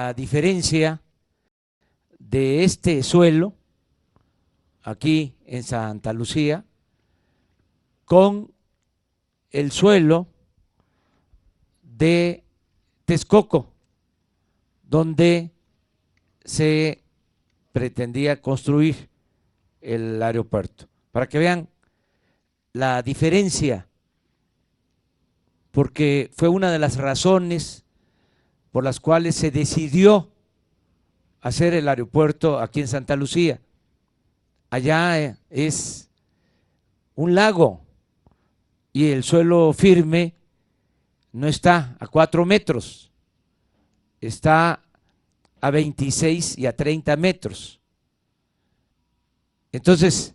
la diferencia de este suelo aquí en Santa Lucía con el suelo de Texcoco, donde se pretendía construir el aeropuerto, para que vean la diferencia, porque fue una de las razones por las cuales se decidió hacer el aeropuerto aquí en Santa Lucía. Allá es un lago y el suelo firme no está a 4 metros, está a 26 y a 30 metros. Entonces,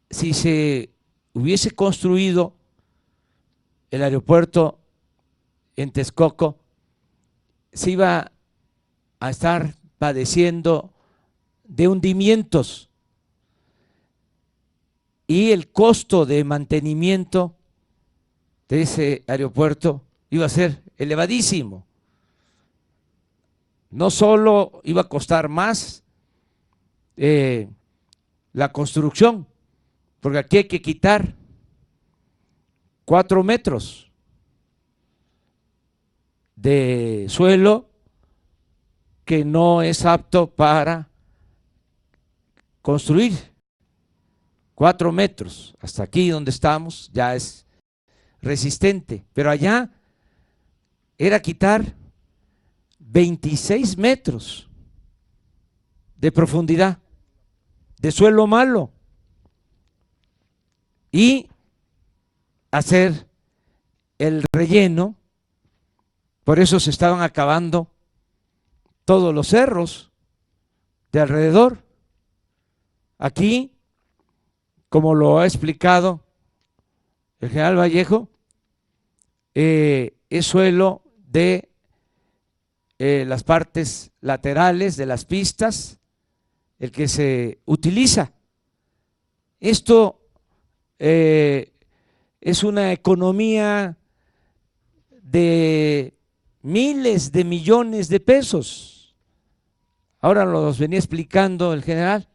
si se hubiese construido el aeropuerto en Texcoco, se iba a estar padeciendo de hundimientos y el costo de mantenimiento de ese aeropuerto iba a ser elevadísimo. No solo iba a costar más la construcción, porque aquí hay que quitar 4 metros de suelo que no es apto para construir. 4 metros, hasta aquí donde estamos ya es resistente, pero allá era quitar 26 metros de profundidad de suelo malo y hacer el relleno. Por eso se estaban acabando todos los cerros de alrededor. Aquí, como lo ha explicado el general Vallejo, es suelo de las partes laterales de las pistas, el que se utiliza. Esto es una economía de miles de millones de pesos. Ahora los venía explicando el general,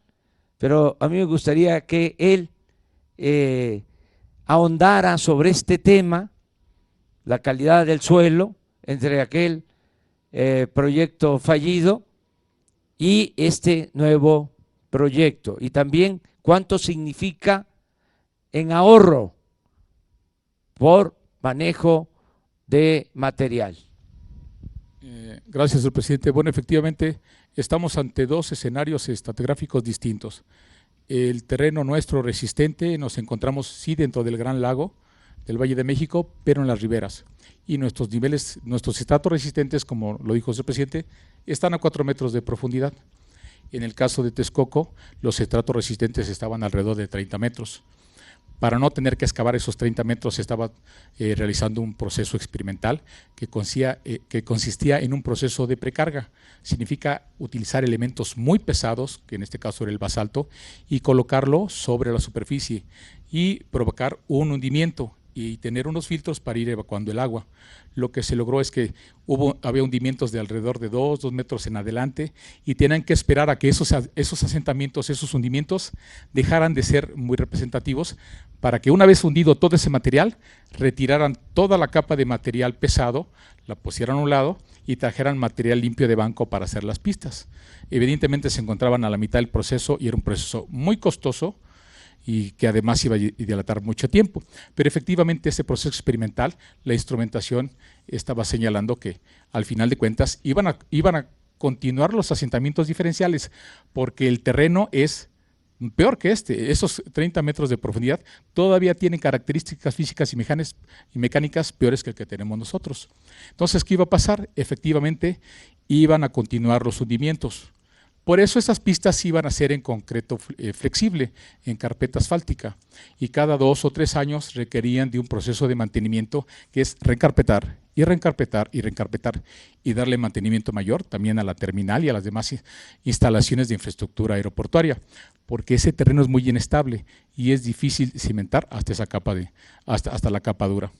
pero a mí me gustaría que él ahondara sobre este tema, la calidad del suelo, entre aquel proyecto fallido y este nuevo proyecto, y también cuánto significa en ahorro por manejo de material. Gracias, señor presidente. Bueno, efectivamente, estamos ante dos escenarios estratigráficos distintos. El terreno nuestro resistente, nos encontramos sí dentro del Gran Lago del Valle de México, pero en las riberas. Y nuestros niveles, nuestros estratos resistentes, como lo dijo el señor presidente, están a 4 metros de profundidad. En el caso de Texcoco, los estratos resistentes estaban alrededor de 30 metros. Para no tener que excavar esos 30 metros, se estaba realizando un proceso experimental que consistía en un proceso de precarga. Significa utilizar elementos muy pesados, que en este caso era el basalto, y colocarlo sobre la superficie y provocar un hundimiento y tener unos filtros para ir evacuando el agua. Lo que se logró es que había hundimientos de alrededor de 2 metros en adelante y tenían que esperar a que esos asentamientos, esos hundimientos dejaran de ser muy representativos para que una vez hundido todo ese material, retiraran toda la capa de material pesado, la pusieran a un lado y trajeran material limpio de banco para hacer las pistas. Evidentemente se encontraban a la mitad del proceso y era un proceso muy costoso, y que además iba a dilatar mucho tiempo. Pero efectivamente ese proceso experimental, la instrumentación estaba señalando que al final de cuentas iban a continuar los asentamientos diferenciales, porque el terreno es peor que esos 30 metros de profundidad todavía tienen características físicas y mecánicas peores que el que tenemos nosotros. Entonces, ¿qué iba a pasar? Efectivamente iban a continuar los hundimientos. Por eso esas pistas iban a ser en concreto flexible, en carpeta asfáltica, y cada 2 o 3 años requerían de un proceso de mantenimiento que es reencarpetar y reencarpetar y reencarpetar y darle mantenimiento mayor también a la terminal y a las demás instalaciones de infraestructura aeroportuaria, porque ese terreno es muy inestable y es difícil cimentar hasta esa capa hasta la capa dura.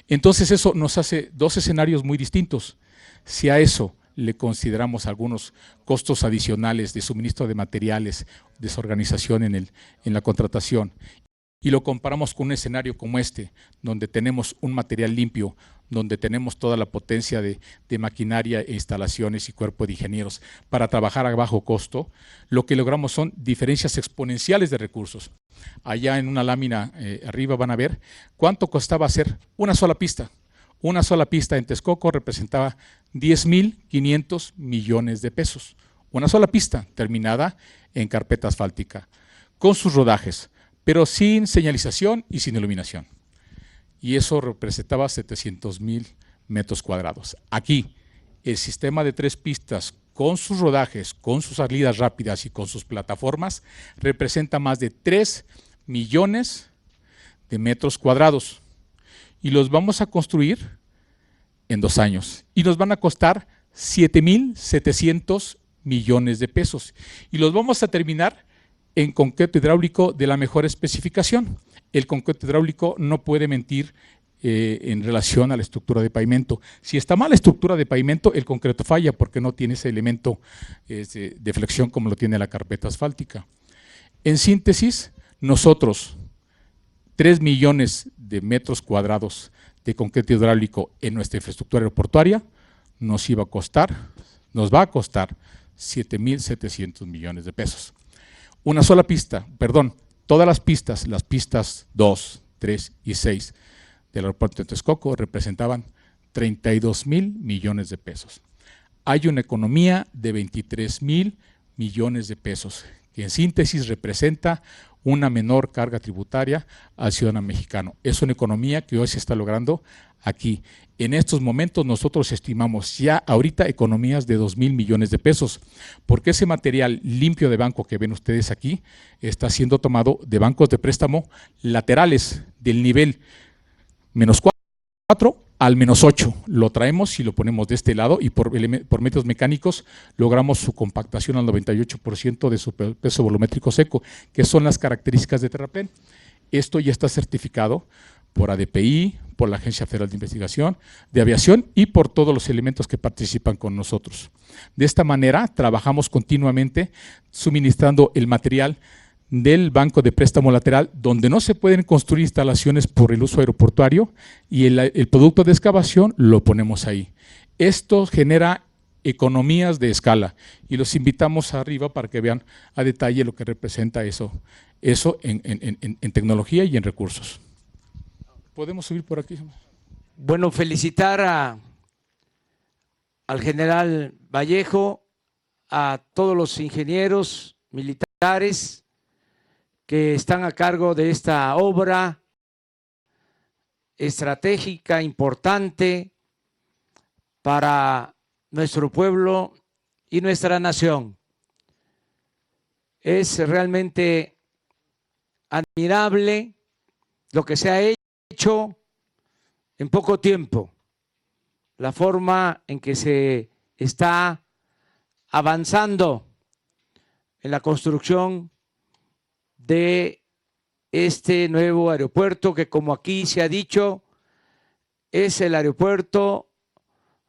Entonces eso nos hace 2 escenarios muy distintos. Si a eso le consideramos algunos costos adicionales de suministro de materiales, desorganización en la contratación, y lo comparamos con un escenario como este, donde tenemos un material limpio, donde tenemos toda la potencia de maquinaria e instalaciones y cuerpo de ingenieros para trabajar a bajo costo, lo que logramos son diferencias exponenciales de recursos. Allá en una lámina arriba van a ver cuánto costaba hacer una sola pista. Una sola pista en Texcoco representaba 10,500 millones de pesos. Una sola pista terminada en carpeta asfáltica, con sus rodajes, pero sin señalización y sin iluminación. Y eso representaba 700,000 metros cuadrados. Aquí, el sistema de 3 pistas, con sus rodajes, con sus salidas rápidas y con sus plataformas, representa más de 3 millones de metros cuadrados. Y los vamos a construir en 2 años. Y nos van a costar 7,700 millones de pesos. Y los vamos a terminar en concreto hidráulico de la mejor especificación. El concreto hidráulico no puede mentir en relación a la estructura de pavimento. Si está mal la estructura de pavimento, el concreto falla porque no tiene ese elemento de flexión como lo tiene la carpeta asfáltica. En síntesis, nosotros, 3 millones de metros cuadrados de concreto hidráulico en nuestra infraestructura aeroportuaria, nos va a costar 7,700 millones de pesos. Una sola pista, todas las pistas 2, 3 y 6 del aeropuerto de Texcoco representaban 32,000 millones de pesos. Hay una economía de 23,000 millones de pesos, que en síntesis representa una menor carga tributaria al ciudadano mexicano. Es una economía que hoy se está logrando aquí. En estos momentos nosotros estimamos ya ahorita economías de 2,000 millones de pesos, porque ese material limpio de banco que ven ustedes aquí está siendo tomado de bancos de préstamo laterales del nivel -4 al -8. Lo traemos y lo ponemos de este lado y por medios mecánicos logramos su compactación al 98% de su peso volumétrico seco, que son las características de Terraplén. Esto ya está certificado por ADPI, por la Agencia Federal de Investigación de Aviación y por todos los elementos que participan con nosotros. De esta manera trabajamos continuamente suministrando el material del banco de préstamo lateral, donde no se pueden construir instalaciones por el uso aeroportuario, y el producto de excavación lo ponemos ahí. Esto genera economías de escala y los invitamos arriba para que vean a detalle lo que representa eso en tecnología y en recursos. ¿Podemos subir por aquí? Bueno, felicitar al general Vallejo, a todos los ingenieros militares que están a cargo de esta obra estratégica, importante para nuestro pueblo y nuestra nación. Es realmente admirable lo que se ha hecho en poco tiempo, la forma en que se está avanzando en la construcción de este nuevo aeropuerto, que, como aquí se ha dicho, es el aeropuerto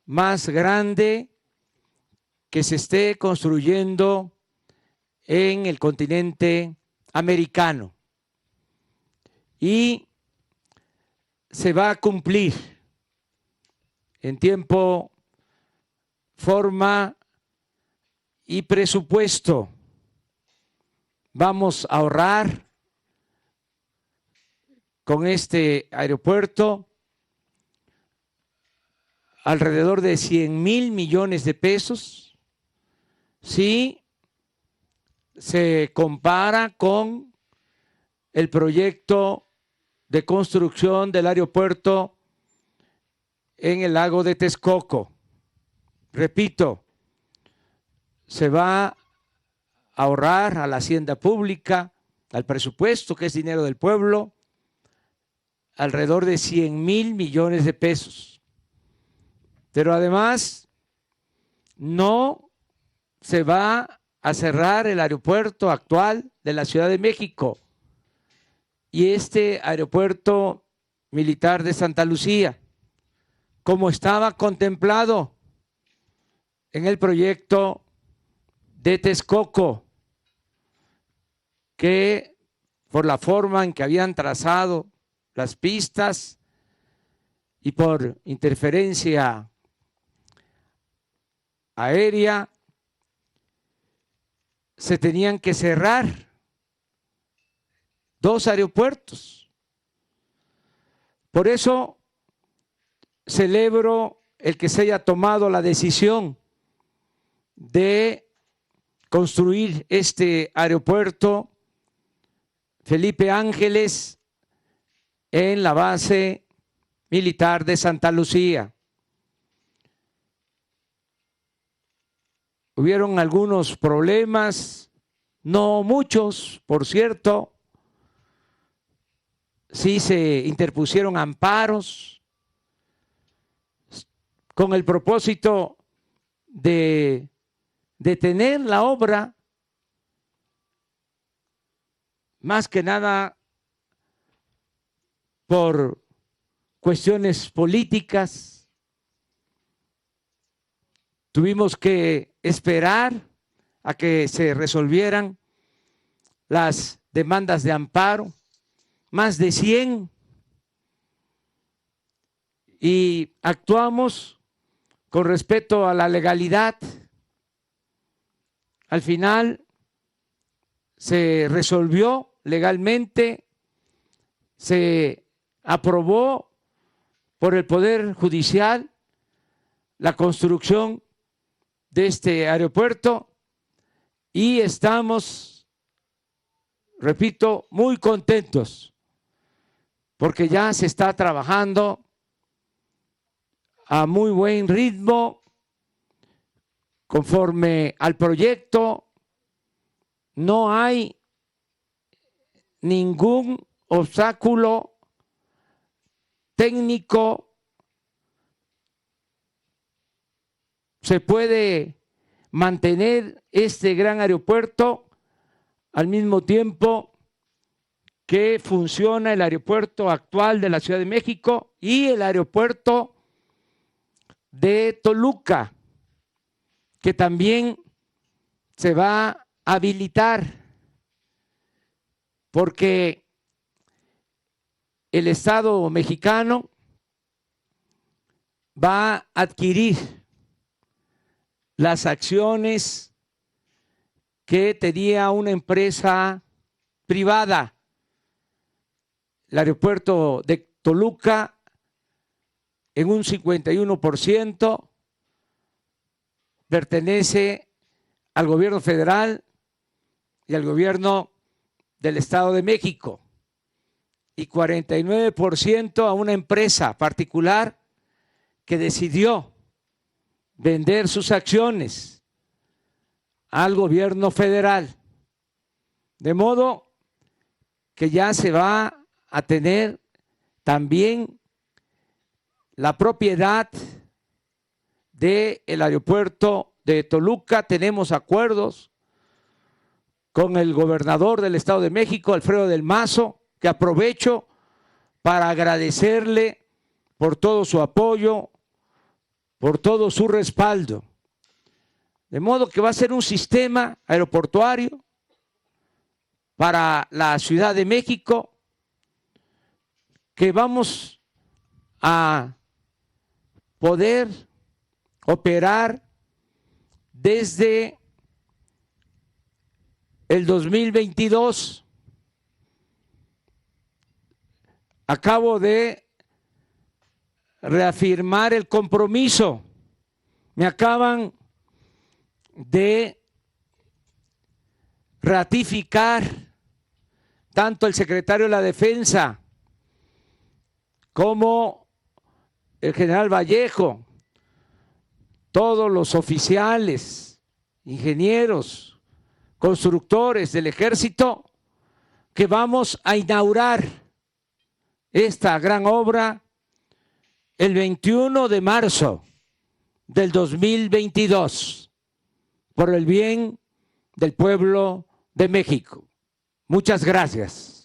más grande que se esté construyendo en el continente americano, y se va a cumplir en tiempo, forma y presupuesto. Vamos a ahorrar con este aeropuerto alrededor de 100,000 millones de pesos si se compara con el proyecto de construcción del aeropuerto en el lago de Texcoco. Repito, se va a ahorrar a la hacienda pública, al presupuesto, que es dinero del pueblo, alrededor de 100,000 millones de pesos. Pero además no se va a cerrar el aeropuerto actual de la Ciudad de México y este aeropuerto militar de Santa Lucía, como estaba contemplado en el proyecto de Texcoco, que por la forma en que habían trazado las pistas y por interferencia aérea, se tenían que cerrar 2 aeropuertos. Por eso celebro el que se haya tomado la decisión de construir este aeropuerto Felipe Ángeles en la base militar de Santa Lucía. Hubieron algunos problemas, no muchos, por cierto. Sí se interpusieron amparos con el propósito de detener la obra, más que nada por cuestiones políticas. Tuvimos que esperar a que se resolvieran las demandas de amparo, más de 100, y actuamos con respeto a la legalidad. Al final se resolvió legalmente, se aprobó por el Poder Judicial la construcción de este aeropuerto y estamos, repito, muy contentos porque ya se está trabajando a muy buen ritmo conforme al proyecto. No hay ningún obstáculo técnico. Se puede mantener este gran aeropuerto al mismo tiempo que funciona el aeropuerto actual de la Ciudad de México y el aeropuerto de Toluca, que también se va a habilitar, porque el Estado mexicano va a adquirir las acciones que tenía una empresa privada. El aeropuerto de Toluca en un 51% pertenece al gobierno federal y al gobierno del Estado de México, y 49% a una empresa particular que decidió vender sus acciones al gobierno federal. De modo que ya se va a tener también la propiedad del aeropuerto de Toluca. Tenemos acuerdos con el gobernador del Estado de México, Alfredo del Mazo, que aprovecho para agradecerle por todo su apoyo, por todo su respaldo. De modo que va a ser un sistema aeroportuario para la Ciudad de México que vamos a poder operar desde el 2022. Acabo de reafirmar el compromiso. Me acaban de ratificar tanto el secretario de la Defensa como el general Vallejo, todos los oficiales, ingenieros, constructores del Ejército, que vamos a inaugurar esta gran obra el 21 de marzo del 2022, por el bien del pueblo de México. Muchas gracias.